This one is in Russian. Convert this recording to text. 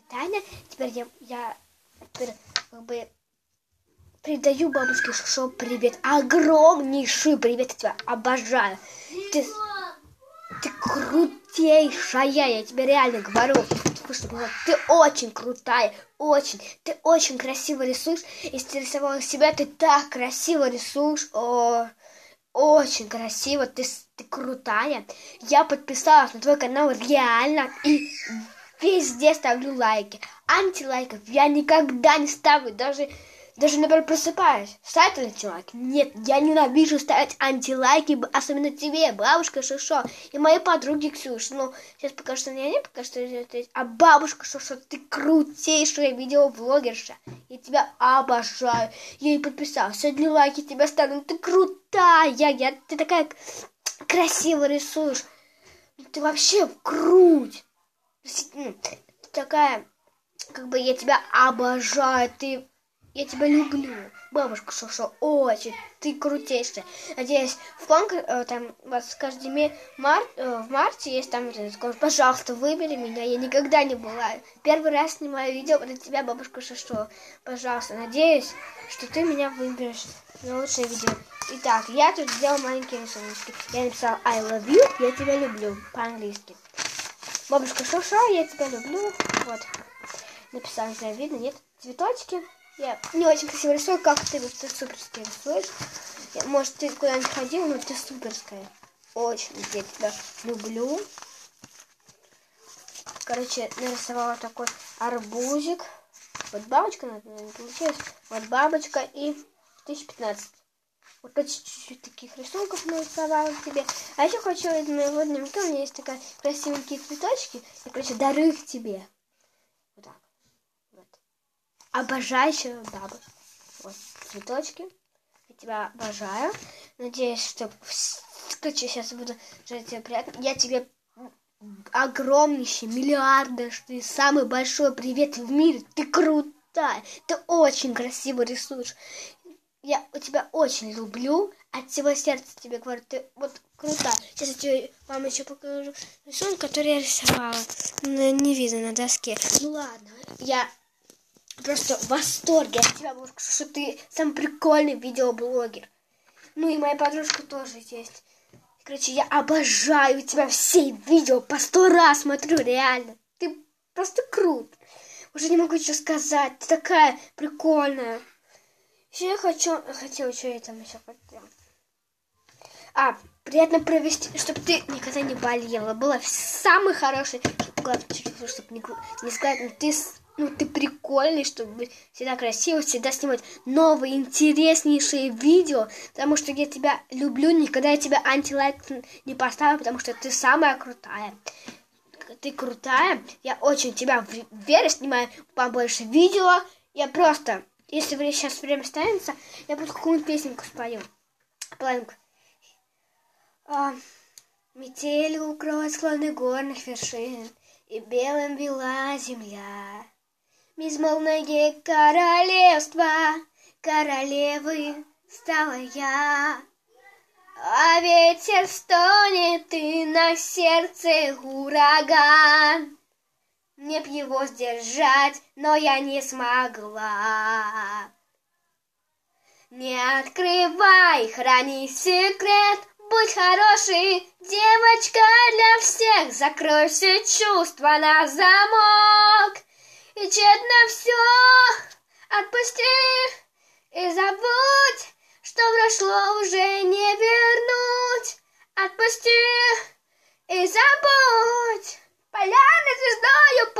Таня. Теперь я теперь как бы передаю бабушке Шошо привет. Огромнейший привет. Я тебя обожаю. Ты крутейшая, я тебе реально говорю. Ты очень крутая, очень. Ты очень красиво рисуешь. Если ты рисовала себя, ты так красиво рисуешь. Очень красиво, ты крутая. Я подписалась на твой канал реально и везде ставлю лайки. Антилайков я никогда не ставлю, даже, например, просыпаюсь. Ставь антилайки? Нет, я ненавижу ставить антилайки, особенно тебе, бабушка Шошо и моей подруге Ксюше. Ну, сейчас покажу, что не покажу, что это есть. А бабушка Шошо, ты крутейшая видеоблогерша. Я тебя обожаю. Я и подписалась. Сегодня лайки тебя ставлю. Ты крутая. Ты такая красиво рисуешь. Ты вообще круть. Ты такая, как бы я тебя обожаю. Я тебя люблю. Бабушка Шошо, очень. Ты крутейшая. Надеюсь, в конкурсе, там, у вас каждый в марте есть там, пожалуйста, выбери меня. Я никогда не была. Первый раз снимаю видео для тебя, бабушка Шошо. Пожалуйста, надеюсь, что ты меня выберешь на лучшее видео. Итак, я тут сделала маленькие рисунки. Я написала I love you, я тебя люблю, по-английски. Бабушка Шошо, я тебя люблю. Вот. Написала, не знаю, видно, нет? Цветочки. Я не очень красиво рисую, как ты суперски рисуешь. Может, ты куда-нибудь ходил, но ты суперская. Очень я тебя люблю. Короче, нарисовала такой арбузик. Вот бабочка, наверное, получилась. Вот бабочка и 2015. Вот по чуть-чуть таких рисунков нарисовала тебе. А еще хочу из моего дневника, у меня есть такие красивенькие цветочки. Я, короче, дарю их тебе. Вот так. Вот. Обожающая баба. Вот, цветочки. Я тебя обожаю. Надеюсь, что... Короче, сейчас буду жить тебе приятно. Я тебе огромнейший, миллиардный, что ты самый большой привет в мире. Ты крутая. Ты очень красиво рисуешь. Я тебя очень люблю. От всего сердца тебе говорю, ты вот крутая. Сейчас я тебе, вам еще покажу рисунок, который я рисовала. Не видно на доске. Ну ладно. Я просто в восторге от тебя, бабушка, что ты самый прикольный видеоблогер. Ну и моя подружка тоже есть. Короче, я обожаю тебя все видео, по 100 раз смотрю, реально. Ты просто крут. Уже не могу ничего сказать. Ты такая прикольная. Еще я хотела, что я там еще хотела. Приятно провести, чтобы ты никогда не болела. Была самой хорошей. Чтобы не сказать, ты прикольный, чтобы всегда красиво, всегда снимать новые, интереснейшие видео. Потому что я тебя люблю, никогда я тебя антилайк не поставлю, потому что ты самая крутая. Ты крутая. Я очень тебя верю, снимаю побольше видео. Я просто, если сейчас время останется, я просто какую-нибудь песенку спою. Планку. Метель укроет склоны горных вершин, и белым бела земля. Безмолвное королевство, королевы стала я. А ветер стонет, и на сердце ураган. Мне б его сдержать, но я не смогла. Не открывай, храни секрет, будь хорошей девочка для всех. Закрой все чувства на замок. И тщетно все отпусти и забудь, что прошло уже не вернуть. Отпусти и забудь. Полярной звездою